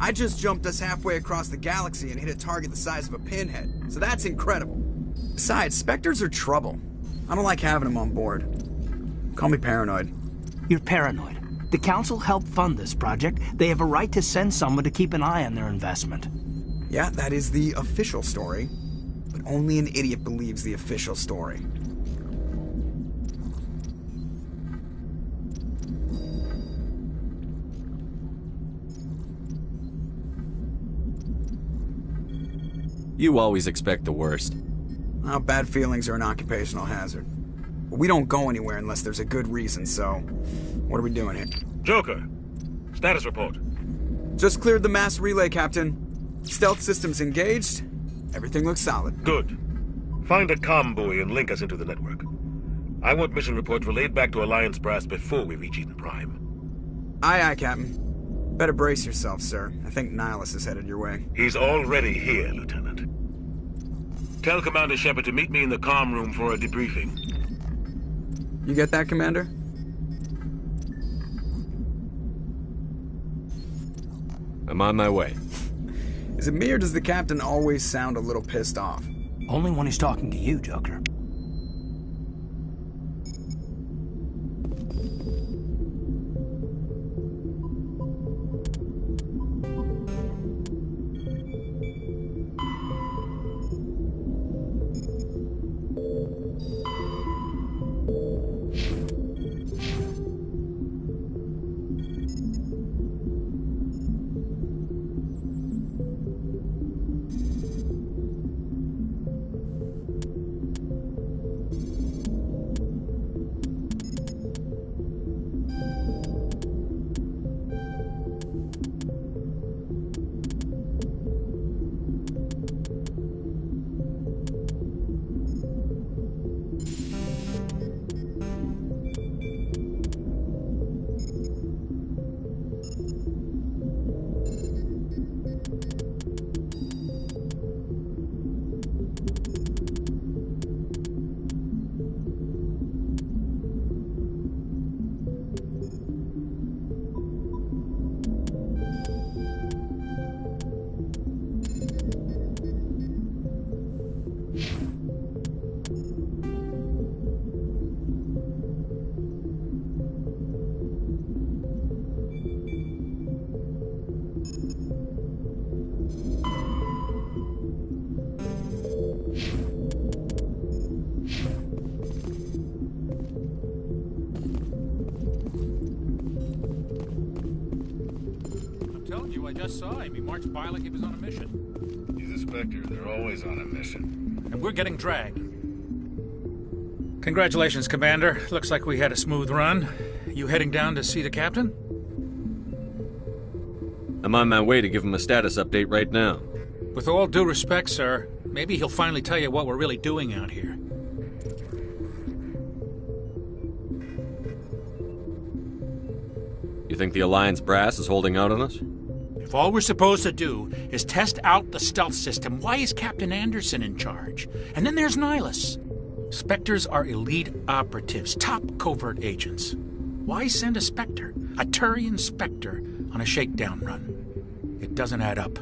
I just jumped us halfway across the galaxy and hit a target the size of a pinhead, so that's incredible. Besides, Spectres are trouble. I don't like having them on board. Call me paranoid. You're paranoid. The Council helped fund this project. They have a right to send someone to keep an eye on their investment. Yeah, that is the official story. But only an idiot believes the official story. You always expect the worst. Well, bad feelings are an occupational hazard. But we don't go anywhere unless there's a good reason, so... What are we doing here? Joker, status report. Just cleared the mass relay, Captain. Stealth systems engaged. Everything looks solid. Good. Find a comm buoy and link us into the network. I want mission reports relayed back to Alliance Brass before we reach Eden Prime. Aye, aye, Captain. Better brace yourself, sir. I think Nihilus is headed your way. He's already here, Lieutenant. Tell Commander Shepard to meet me in the comm room for a debriefing. You get that, Commander? I'm on my way. Is it me or does the Captain always sound a little pissed off? Only when he's talking to you, Joker. I just saw him. He marched by like he was on a mission. He's a Spectre. They're always on a mission. And we're getting dragged. Congratulations, Commander. Looks like we had a smooth run. You heading down to see the Captain? I'm on my way to give him a status update right now. With all due respect, sir, maybe he'll finally tell you what we're really doing out here. You think the Alliance Brass is holding out on us? If all we're supposed to do is test out the stealth system, why is Captain Anderson in charge? And then there's Nihilus. Spectres are elite operatives, top covert agents. Why send a Spectre, a Turian Spectre, on a shakedown run? It doesn't add up.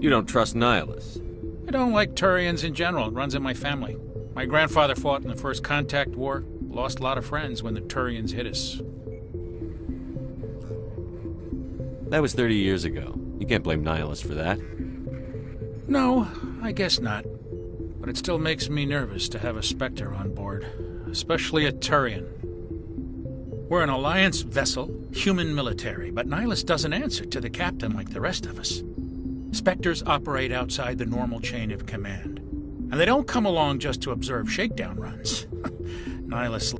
You don't trust Nihilus? I don't like Turians in general. It runs in my family. My grandfather fought in the First Contact War. Lost a lot of friends when the Turians hit us. That was 30 years ago. You can't blame Nihilus for that. No, I guess not. But it still makes me nervous to have a Spectre on board. Especially a Turian. We're an Alliance vessel, human military, but Nihilus doesn't answer to the Captain like the rest of us. Spectres operate outside the normal chain of command. And they don't come along just to observe shakedown runs. Nihilus...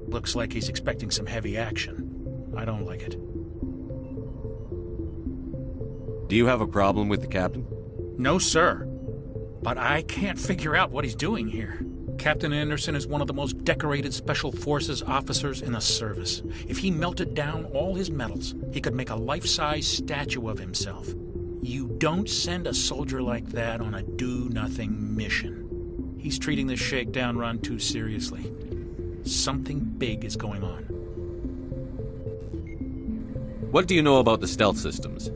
looks like he's expecting some heavy action. I don't like it. Do you have a problem with the Captain? No, sir. But I can't figure out what he's doing here. Captain Anderson is one of the most decorated Special Forces officers in the service. If he melted down all his medals, he could make a life-size statue of himself. You don't send a soldier like that on a do-nothing mission. He's treating this shakedown run too seriously. Something big is going on. What do you know about the stealth systems?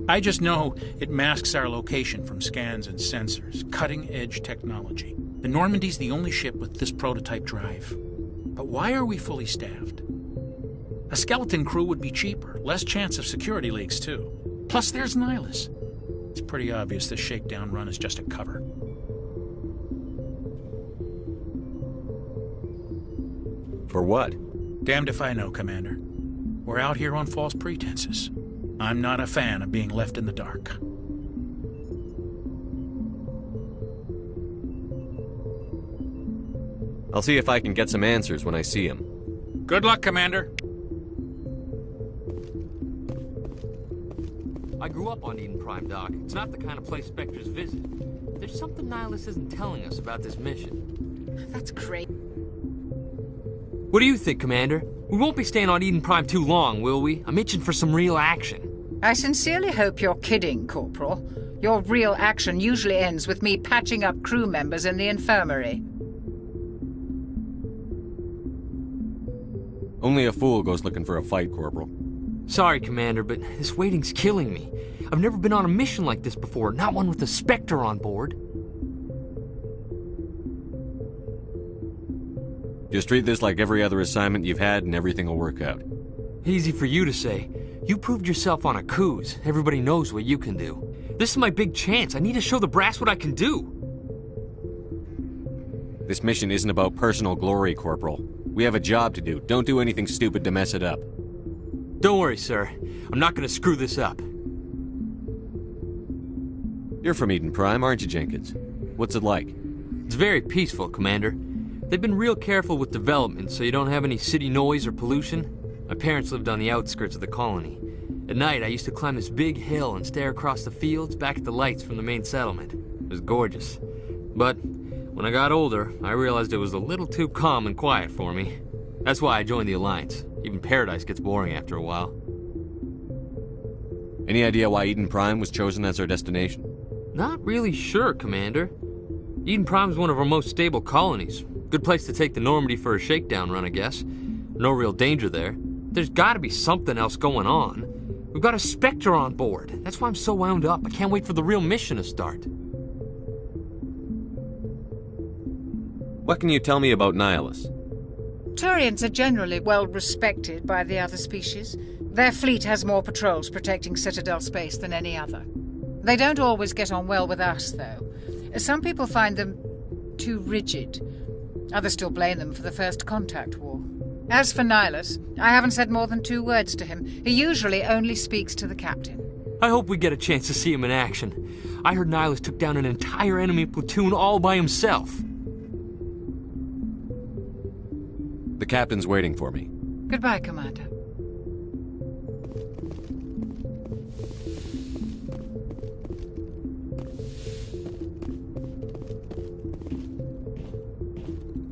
I just know it masks our location from scans and sensors. Cutting-edge technology. The Normandy's the only ship with this prototype drive. But why are we fully staffed? A skeleton crew would be cheaper, less chance of security leaks, too. Plus, there's Nihilus. It's pretty obvious this shakedown run is just a cover. For what? Damned if I know, Commander. We're out here on false pretenses. I'm not a fan of being left in the dark. I'll see if I can get some answers when I see him. Good luck, Commander. I grew up on Eden Prime, Doc. It's not the kind of place Spectres visit. There's something Nihilus isn't telling us about this mission. That's great. What do you think, Commander? We won't be staying on Eden Prime too long, will we? I'm itching for some real action. I sincerely hope you're kidding, Corporal. Your real action usually ends with me patching up crew members in the infirmary. Only a fool goes looking for a fight, Corporal. Sorry, Commander, but this waiting's killing me. I've never been on a mission like this before, not one with a Spectre on board. Just treat this like every other assignment you've had and everything will work out. Easy for you to say. You proved yourself on a cruise. Everybody knows what you can do. This is my big chance. I need to show the brass what I can do. This mission isn't about personal glory, Corporal. We have a job to do. Don't do anything stupid to mess it up. Don't worry, sir. I'm not gonna screw this up. You're from Eden Prime, aren't you, Jenkins? What's it like? It's very peaceful, Commander. They've been real careful with development, so you don't have any city noise or pollution. My parents lived on the outskirts of the colony. At night, I used to climb this big hill and stare across the fields back at the lights from the main settlement. It was gorgeous. But when I got older, I realized it was a little too calm and quiet for me. That's why I joined the Alliance. Even Paradise gets boring after a while. Any idea why Eden Prime was chosen as our destination? Not really sure, Commander. Eden Prime's one of our most stable colonies. Good place to take the Normandy for a shakedown run, I guess. No real danger there. There's gotta be something else going on. We've got a Spectre on board. That's why I'm so wound up. I can't wait for the real mission to start. What can you tell me about Nihilus? Turians are generally well respected by the other species. Their fleet has more patrols protecting Citadel space than any other. They don't always get on well with us, though. Some people find them too rigid. Others still blame them for the First Contact War. As for Nihilus, I haven't said more than 2 words to him. He usually only speaks to the captain. I hope we get a chance to see him in action. I heard Nihilus took down an entire enemy platoon all by himself. The captain's waiting for me. Goodbye, Commander.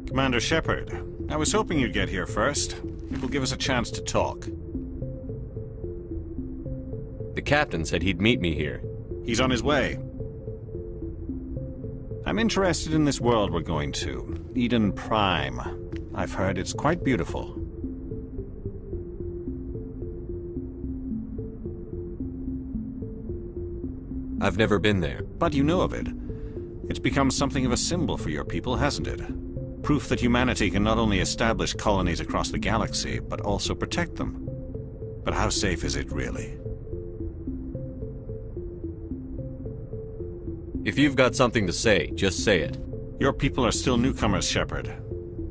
Commander Shepard, I was hoping you'd get here first. It will give us a chance to talk. The captain said he'd meet me here. He's on his way. I'm interested in this world we're going to, Eden Prime. I've heard it's quite beautiful. I've never been there. But you know of it. It's become something of a symbol for your people, hasn't it? Proof that humanity can not only establish colonies across the galaxy, but also protect them. But how safe is it, really? If you've got something to say, just say it. Your people are still newcomers, Shepard.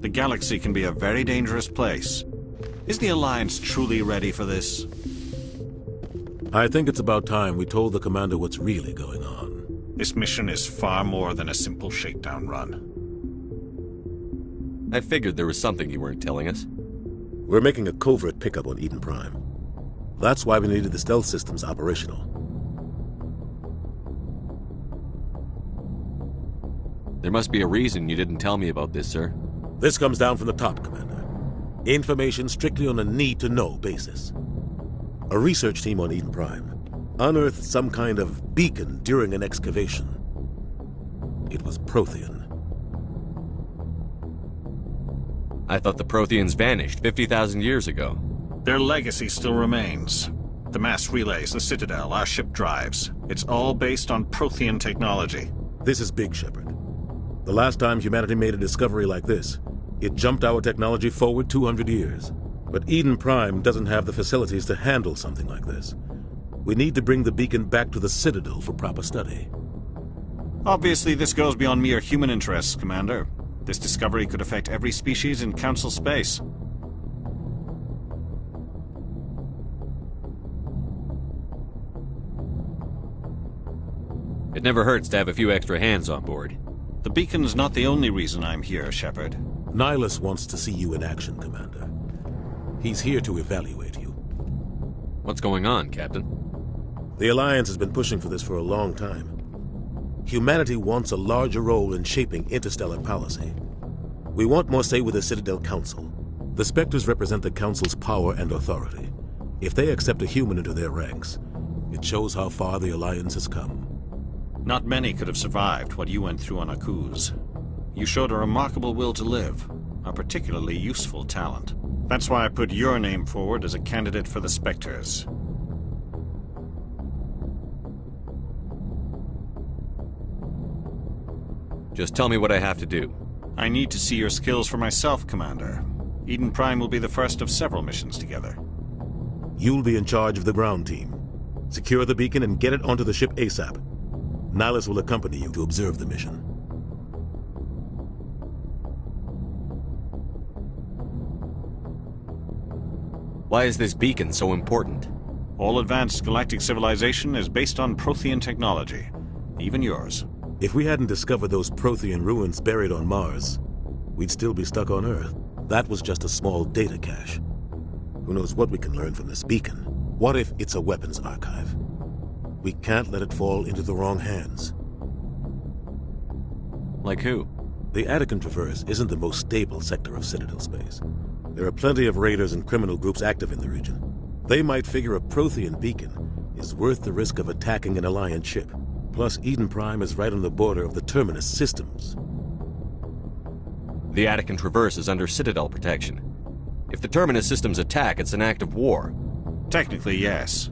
The galaxy can be a very dangerous place. Is the Alliance truly ready for this? I think it's about time we told the Commander what's really going on. This mission is far more than a simple shakedown run. I figured there was something you weren't telling us. We're making a covert pickup on Eden Prime. That's why we needed the stealth systems operational. There must be a reason you didn't tell me about this, sir. This comes down from the top, Commander. Information strictly on a need-to-know basis. A research team on Eden Prime unearthed some kind of beacon during an excavation. It was Prothean. I thought the Protheans vanished 50,000 years ago. Their legacy still remains. The mass relays, the Citadel, our ship drives. It's all based on Prothean technology. This is big, Shepard. The last time humanity made a discovery like this, it jumped our technology forward 200 years. But Eden Prime doesn't have the facilities to handle something like this. We need to bring the beacon back to the Citadel for proper study. Obviously, this goes beyond mere human interests, Commander. This discovery could affect every species in Council space. It never hurts to have a few extra hands on board. The beacon's not the only reason I'm here, Shepard. Nihilus wants to see you in action, Commander. He's here to evaluate you. What's going on, Captain? The Alliance has been pushing for this for a long time. Humanity wants a larger role in shaping interstellar policy. We want more say with the Citadel Council. The Spectres represent the Council's power and authority. If they accept a human into their ranks, it shows how far the Alliance has come. Not many could have survived what you went through on Akuz. You showed a remarkable will to live, a particularly useful talent. That's why I put your name forward as a candidate for the Spectres. Just tell me what I have to do. I need to see your skills for myself, Commander. Eden Prime will be the first of several missions together. You'll be in charge of the ground team. Secure the beacon and get it onto the ship ASAP. Nihilus will accompany you to observe the mission. Why is this beacon so important? All advanced galactic civilization is based on Prothean technology. Even yours. If we hadn't discovered those Prothean ruins buried on Mars, we'd still be stuck on Earth. That was just a small data cache. Who knows what we can learn from this beacon? What if it's a weapons archive? We can't let it fall into the wrong hands. Like who? The Attican Traverse isn't the most stable sector of Citadel space. There are plenty of raiders and criminal groups active in the region. They might figure a Prothean beacon is worth the risk of attacking an Alliance ship. Plus, Eden Prime is right on the border of the Terminus systems. The Attican Traverse is under Citadel protection. If the Terminus systems attack, it's an act of war. Technically, yes.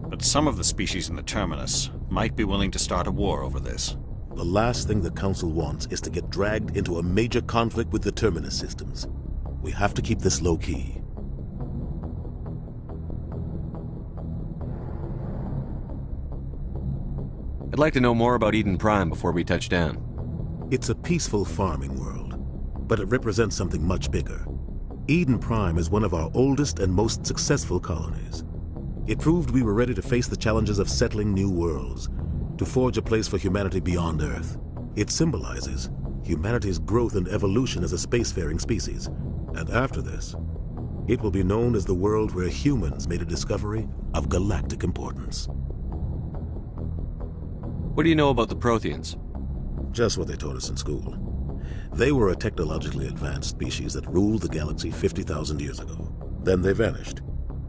But some of the species in the Terminus might be willing to start a war over this. The last thing the Council wants is to get dragged into a major conflict with the Terminus systems. We have to keep this low-key. I'd like to know more about Eden Prime before we touch down. It's a peaceful farming world, but it represents something much bigger. Eden Prime is one of our oldest and most successful colonies. It proved we were ready to face the challenges of settling new worlds, to forge a place for humanity beyond Earth. It symbolizes humanity's growth and evolution as a spacefaring species. And after this, it will be known as the world where humans made a discovery of galactic importance. What do you know about the Protheans? Just what they taught us in school. They were a technologically advanced species that ruled the galaxy 50,000 years ago. Then they vanished.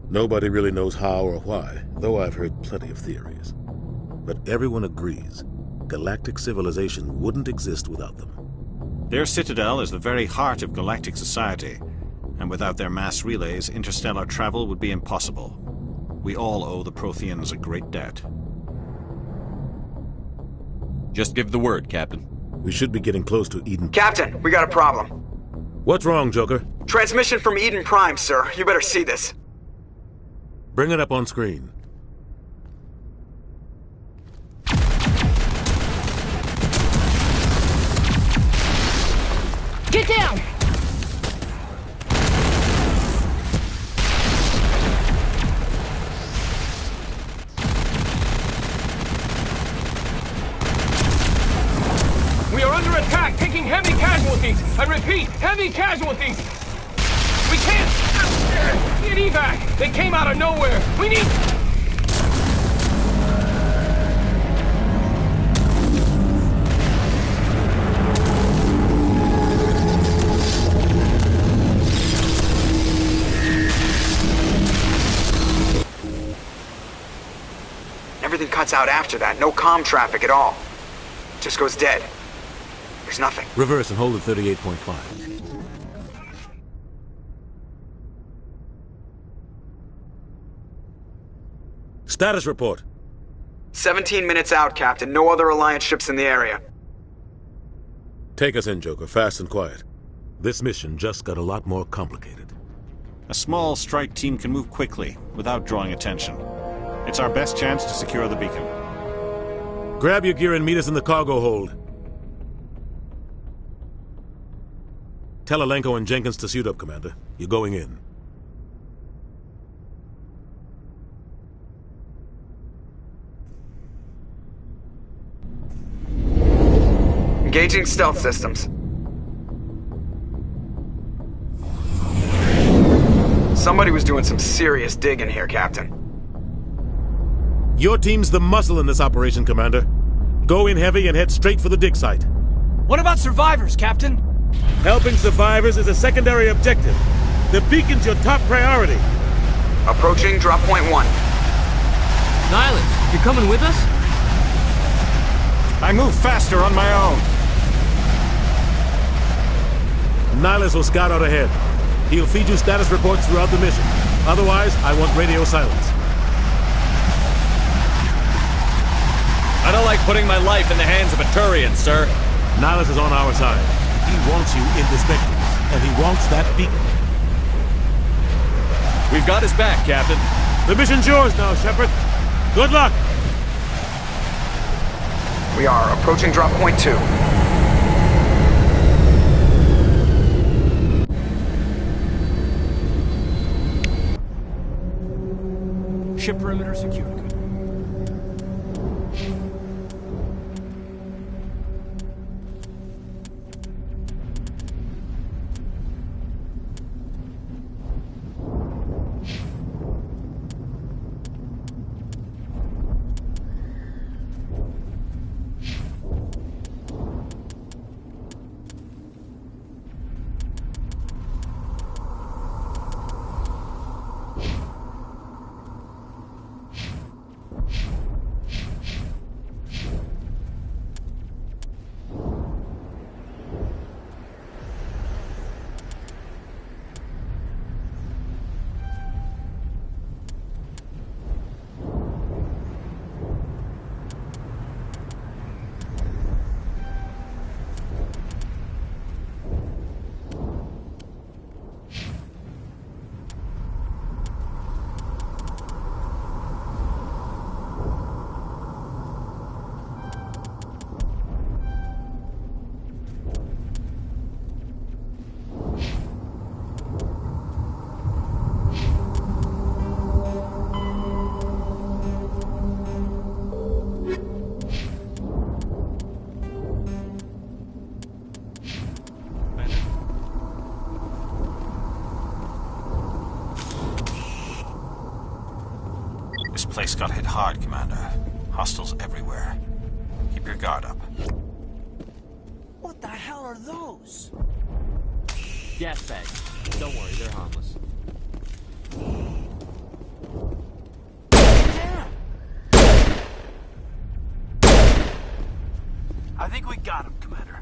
Nobody really knows how or why, though I've heard plenty of theories. But everyone agrees, galactic civilization wouldn't exist without them. Their citadel is the very heart of galactic society, and without their mass relays, interstellar travel would be impossible. We all owe the Protheans a great debt. Just give the word, Captain. We should be getting close to Eden. Captain, we got a problem. What's wrong, Joker? Transmission from Eden Prime, sir. You better see this. Bring it up on screen. Get down! We are under attack, taking heavy casualties. I repeat, heavy casualties. We can't get evac. They came out of nowhere. We need... cuts out after that. No comm traffic at all. Just goes dead. There's nothing. Reverse and hold at 38.5. Status report. 17 minutes out, Captain. No other Alliance ships in the area. Take us in, Joker, fast and quiet. This mission just got a lot more complicated. A small strike team can move quickly, without drawing attention. It's our best chance to secure the beacon. Grab your gear and meet us in the cargo hold. Tell Alenko and Jenkins to suit up, Commander. You're going in. Engaging stealth systems. Somebody was doing some serious digging here, Captain. Your team's the muscle in this operation, Commander. Go in heavy and head straight for the dig site. What about survivors, Captain? Helping survivors is a secondary objective. The beacon's your top priority. Approaching drop point 1. Nihilus, you coming with us? I move faster on my own. Nihilus will scout out ahead. He'll feed you status reports throughout the mission. Otherwise, I want radio silence. I don't like putting my life in the hands of a Turian, sir. Nihilus is on our side. He wants you in the Spectres, and he wants that beacon. We've got his back, Captain. The mission's yours now, Shepard. Good luck! We are approaching drop point 2. Ship perimeter secured. This place got hit hard, Commander. Hostiles everywhere. Keep your guard up. What the hell are those? Gas bags. Don't worry, they're harmless. I think we got him, Commander.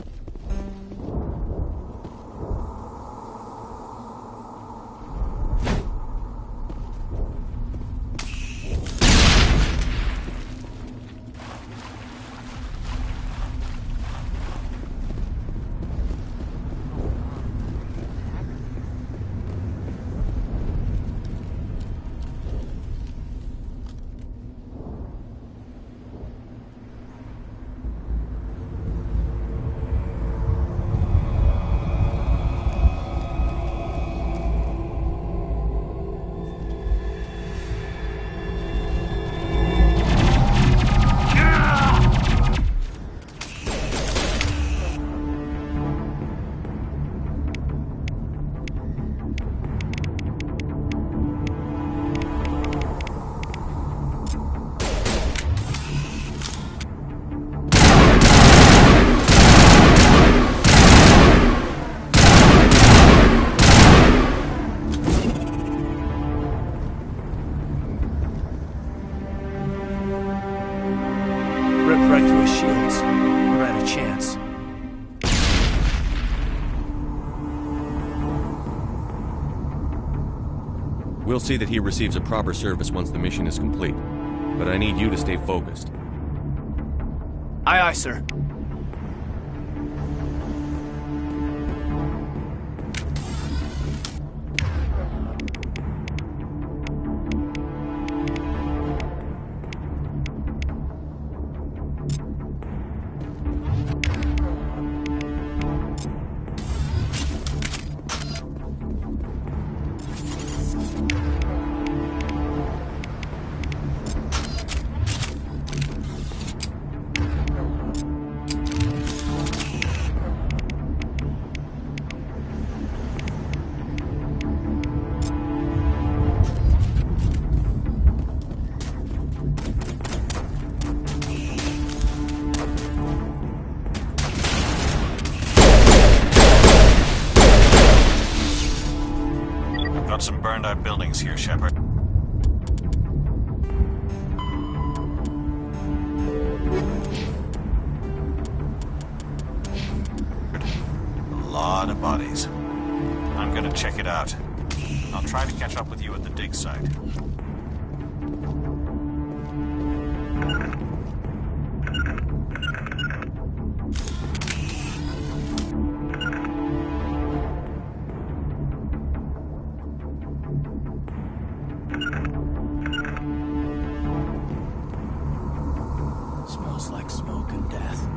We'll see that he receives a proper service once the mission is complete. But I need you to stay focused. Aye, aye, sir. Got some burned out buildings here, Shepard. A lot of bodies. I'm gonna check it out. I'll try to catch up with you at the dig site. Smells like smoke and death.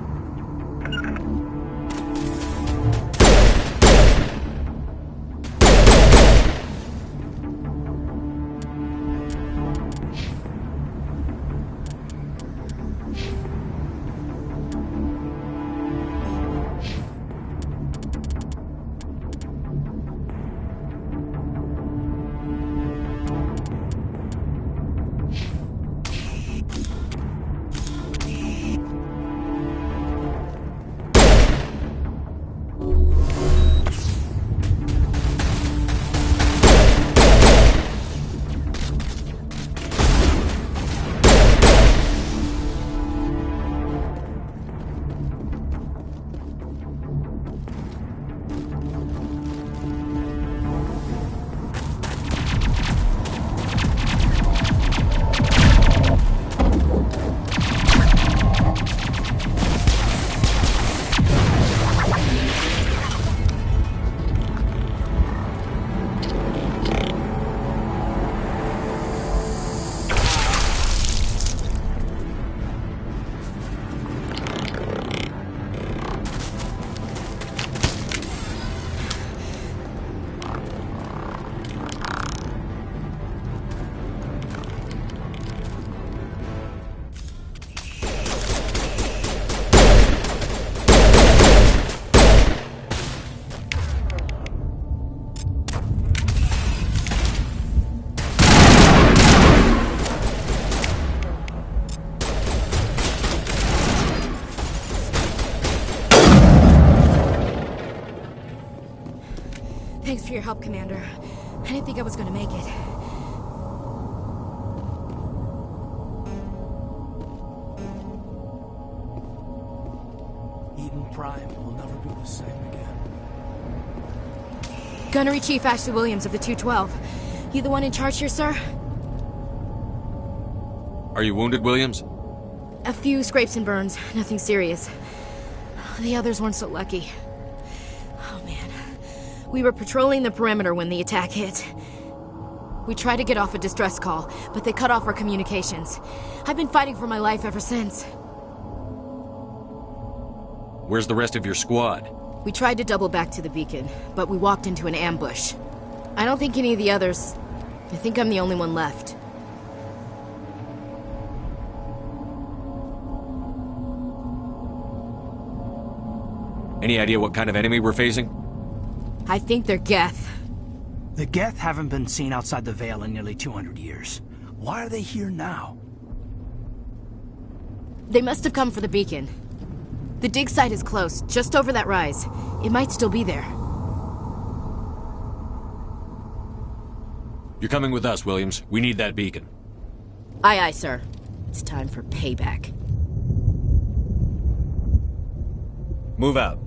Thanks for your help, Commander. I didn't think I was gonna make it. Eden Prime will never be the same again. Gunnery Chief Ashley Williams of the 212. You the one in charge here, sir? Are you wounded, Williams? A few scrapes and burns, nothing serious. The others weren't so lucky. Oh man. We were patrolling the perimeter when the attack hit. We tried to get off a distress call, but they cut off our communications. I've been fighting for my life ever since. Where's the rest of your squad? We tried to double back to the beacon, but we walked into an ambush. I don't think any of the others... I think I'm the only one left. Any idea what kind of enemy we're facing? I think they're Geth. The Geth haven't been seen outside the Veil in nearly 200 years. Why are they here now? They must have come for the beacon. The dig site is close, just over that rise. It might still be there. You're coming with us, Williams. We need that beacon. Aye, aye, sir. It's time for payback. Move out.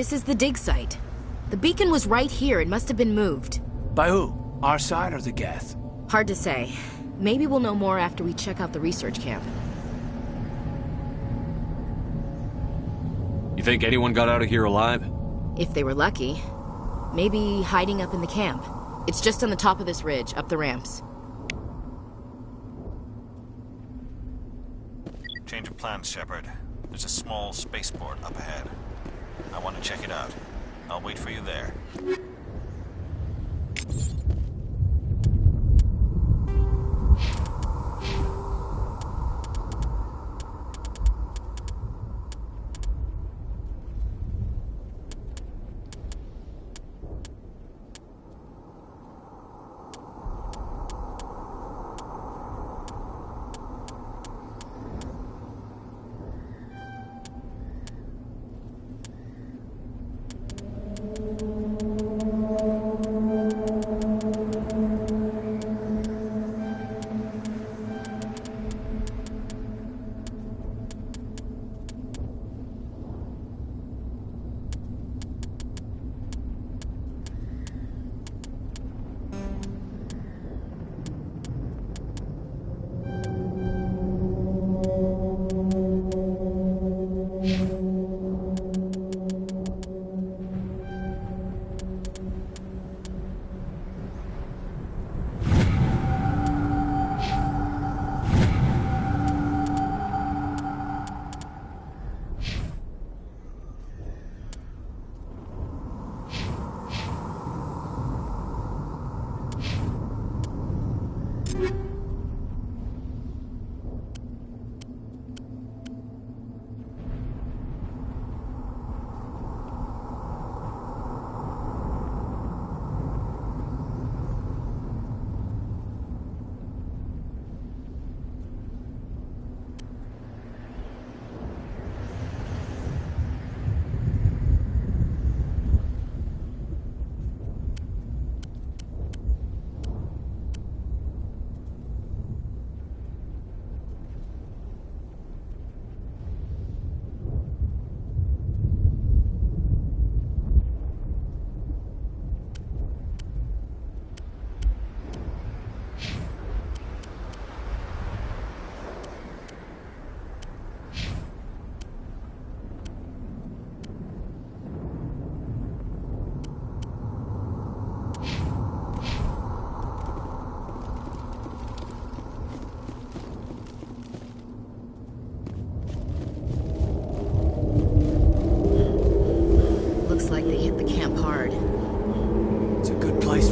This is the dig site. The beacon was right here. It must have been moved. By who? Our side or the Geth? Hard to say. Maybe we'll know more after we check out the research camp. You think anyone got out of here alive? If they were lucky. Maybe hiding up in the camp. It's just on the top of this ridge, up the ramps. Change of plans, Shepard. There's a small spaceport up ahead. I want to check it out. I'll wait for you there.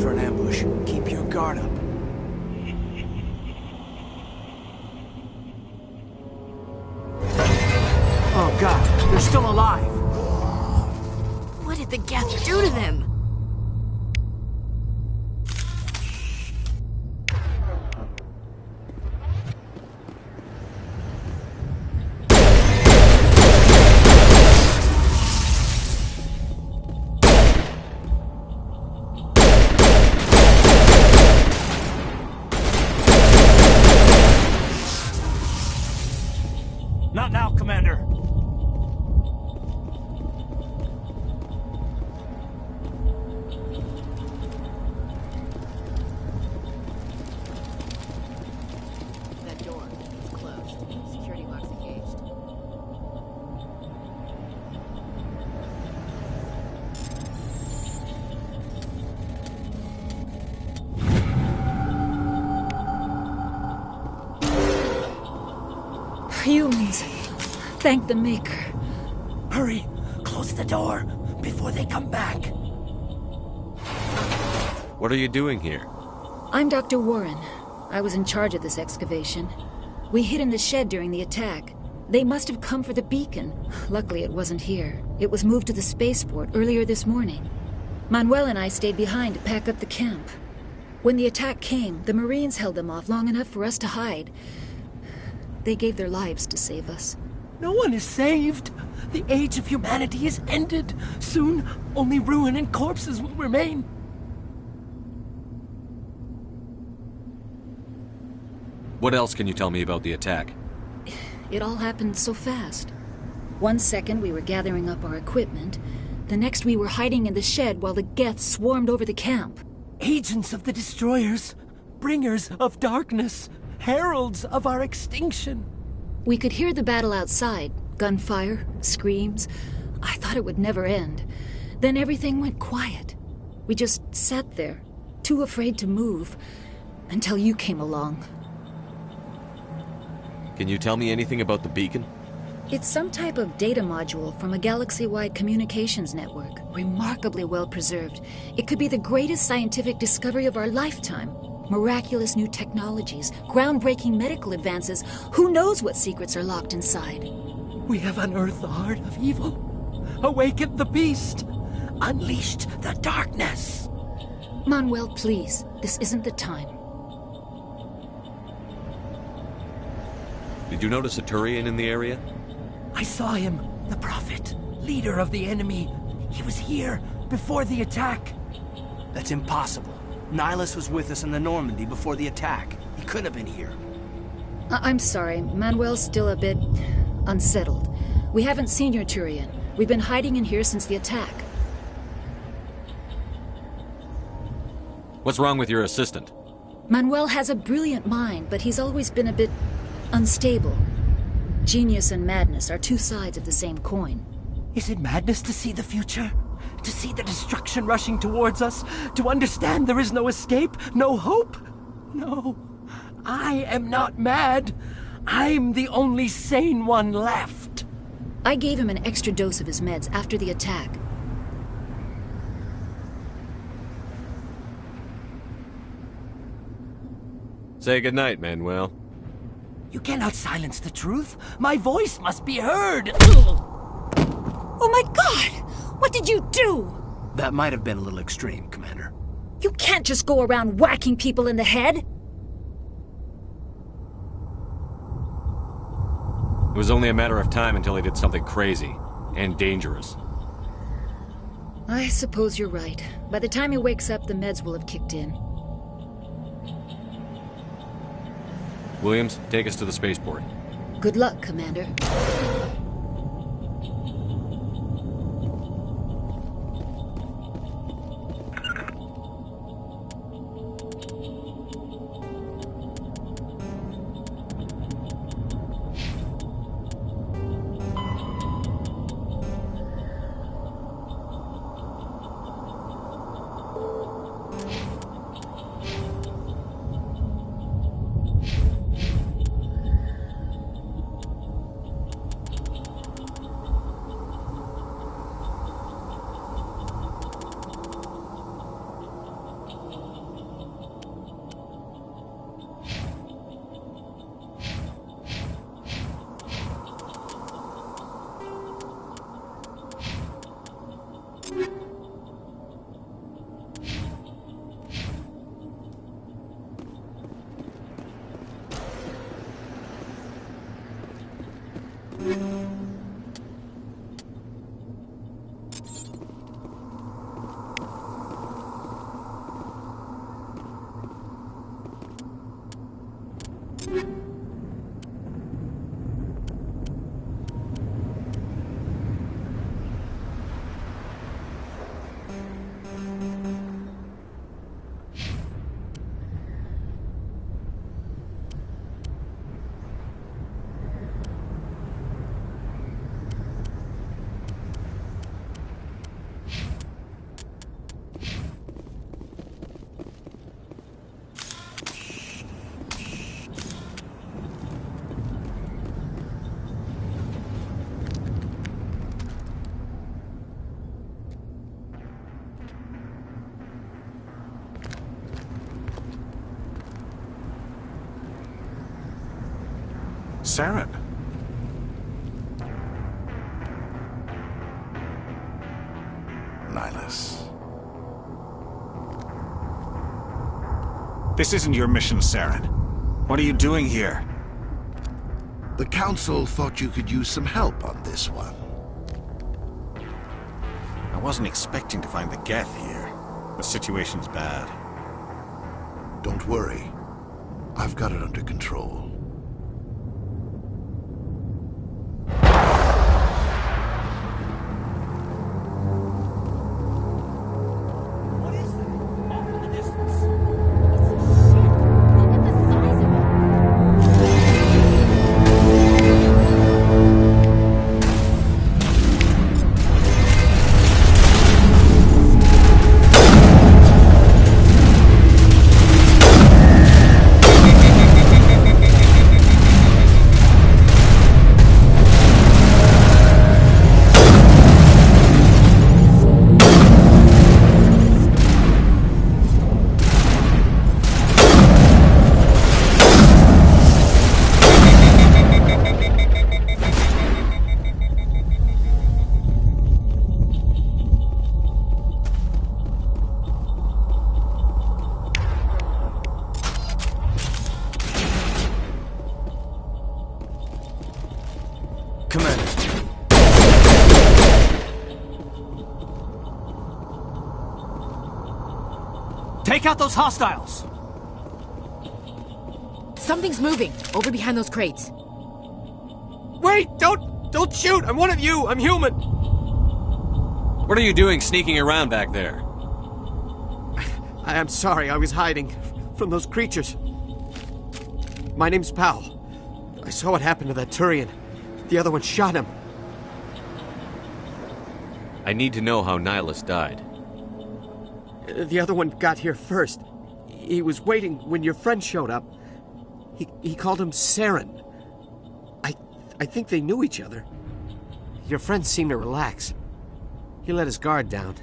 for an ambush. Keep your guard up. Oh god, they're still alive! What did the Geth do to them? Not now, Commander. That door is closed. Security lock's engaged. Humans. Thank the Maker. Hurry! Close the door before they come back. What are you doing here? I'm Dr. Warren. I was in charge of this excavation. We hid in the shed during the attack. They must have come for the beacon. Luckily, it wasn't here. It was moved to the spaceport earlier this morning. Manuel and I stayed behind to pack up the camp. When the attack came, the Marines held them off long enough for us to hide. They gave their lives to save us. No one is saved. The age of humanity is ended. Soon, only ruin and corpses will remain. What else can you tell me about the attack? It all happened so fast. 1 second we were gathering up our equipment. The next we were hiding in the shed while the Geth swarmed over the camp. Agents of the Destroyers. Bringers of darkness. Heralds of our extinction. We could hear the battle outside. Gunfire, screams. I thought it would never end. Then everything went quiet. We just sat there, too afraid to move, until you came along. Can you tell me anything about the beacon? It's some type of data module from a galaxy-wide communications network, remarkably well preserved. It could be the greatest scientific discovery of our lifetime. Miraculous new technologies, groundbreaking medical advances. Who knows what secrets are locked inside? We have unearthed the heart of evil, awakened the beast, unleashed the darkness. Manuel, please, this isn't the time. Did you notice a Turian in the area? I saw him, the Prophet, leader of the enemy. He was here before the attack. That's impossible. Nihilus was with us in the Normandy before the attack. He couldn't have been here. I'm sorry, Manuel's still a bit unsettled. We haven't seen your Turian. We've been hiding in here since the attack. What's wrong with your assistant? Manuel has a brilliant mind, but he's always been a bit unstable. Genius and madness are two sides of the same coin. Is it madness to see the future? To see the destruction rushing towards us? To understand there is no escape? No hope? No. I am not mad. I'm the only sane one left. I gave him an extra dose of his meds after the attack. Say goodnight, Manuel. You cannot silence the truth. My voice must be heard. Oh my God! What did you do? That might have been a little extreme, Commander. You can't just go around whacking people in the head. It was only a matter of time until he did something crazy and dangerous. I suppose you're right. By the time he wakes up, the meds will have kicked in. Williams, take us to the spaceport. Good luck, Commander. Saren. Nihlus. This isn't your mission, Saren. What are you doing here? The Council thought you could use some help on this one. I wasn't expecting to find the Geth here. The situation's bad. Don't worry. I've got it under control. Take out those hostiles! Something's moving, over behind those crates. Wait! Don't shoot! I'm one of you! I'm human! What are you doing sneaking around back there? I'm sorry, I was hiding from those creatures. My name's Powell. I saw what happened to that Turian. The other one shot him. I need to know how Nihlus died. The other one got here first. He was waiting when your friend showed up. He called him Saren. I think they knew each other. Your friend seemed to relax. He let his guard down.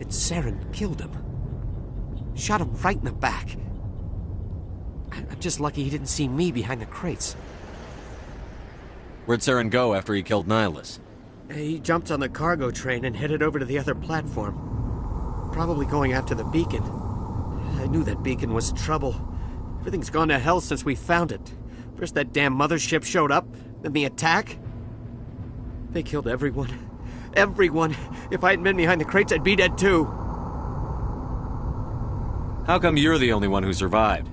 And Saren killed him. Shot him right in the back. I'm just lucky he didn't see me behind the crates. Where'd Saren go after he killed Nihlus? He jumped on the cargo train and headed over to the other platform. Probably going after the beacon. I knew that beacon was trouble. Everything's gone to hell since we found it. First that damn mothership showed up, then the attack. They killed everyone. Everyone! If I hadn't been behind the crates, I'd be dead too. How come you're the only one who survived?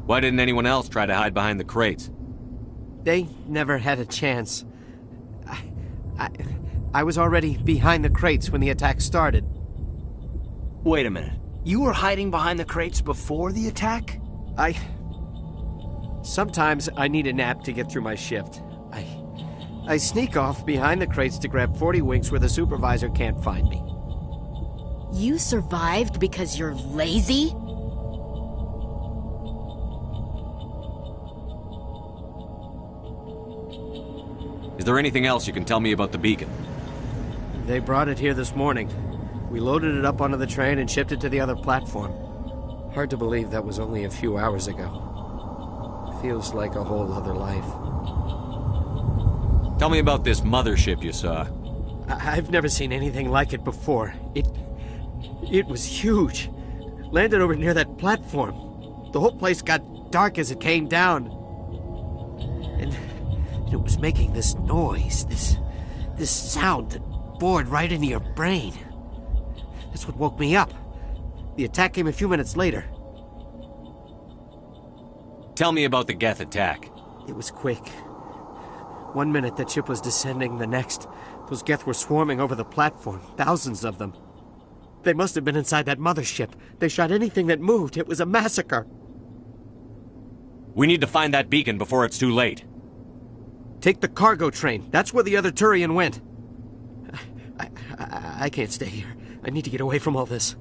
Why didn't anyone else try to hide behind the crates? They never had a chance. I was already behind the crates when the attack started. Wait a minute. You were hiding behind the crates before the attack? Sometimes I need a nap to get through my shift. I sneak off behind the crates to grab 40 winks where the supervisor can't find me. You survived because you're lazy? Is there anything else you can tell me about the beacon? They brought it here this morning. We loaded it up onto the train and shipped it to the other platform. Hard to believe that was only a few hours ago. Feels like a whole other life. Tell me about this mothership you saw. I've never seen anything like it before. It was huge. Landed over near that platform. The whole place got dark as it came down. And it was making this noise, this sound that bored right into your brain. That's what woke me up. The attack came a few minutes later. Tell me about the Geth attack. It was quick. 1 minute that ship was descending, the next, those Geth were swarming over the platform, thousands of them. They must have been inside that mothership. They shot anything that moved. It was a massacre. We need to find that beacon before it's too late. Take the cargo train. That's where the other Turian went. I can't stay here. I need to get away from all this.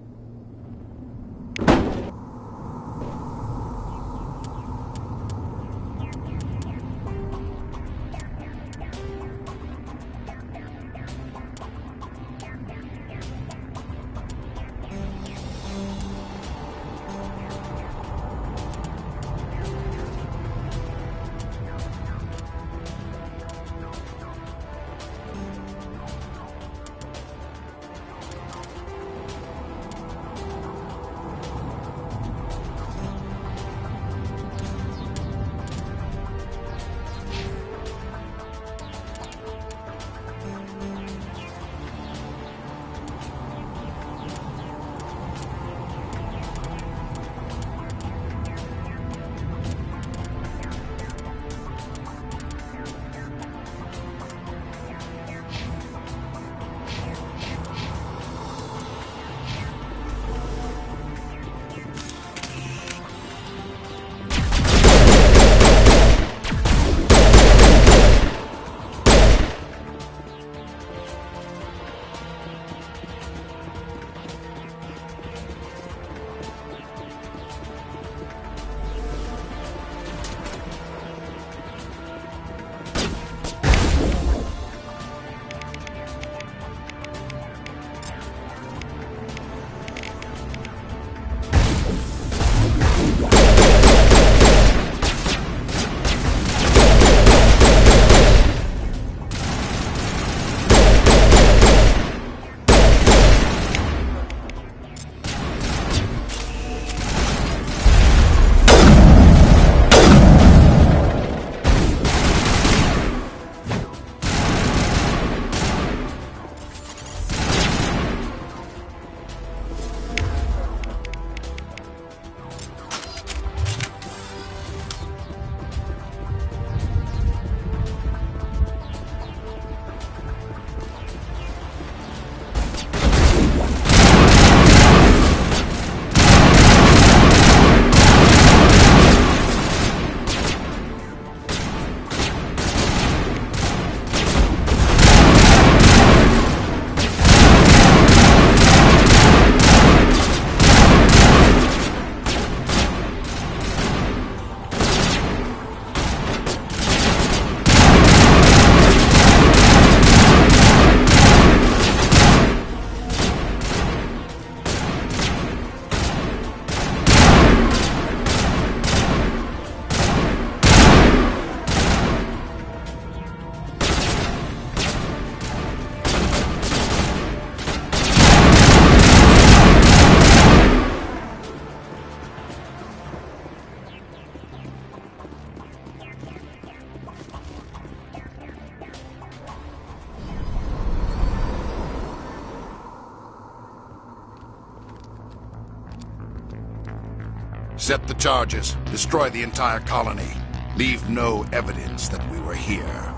Set the charges. Destroy the entire colony. Leave no evidence that we were here.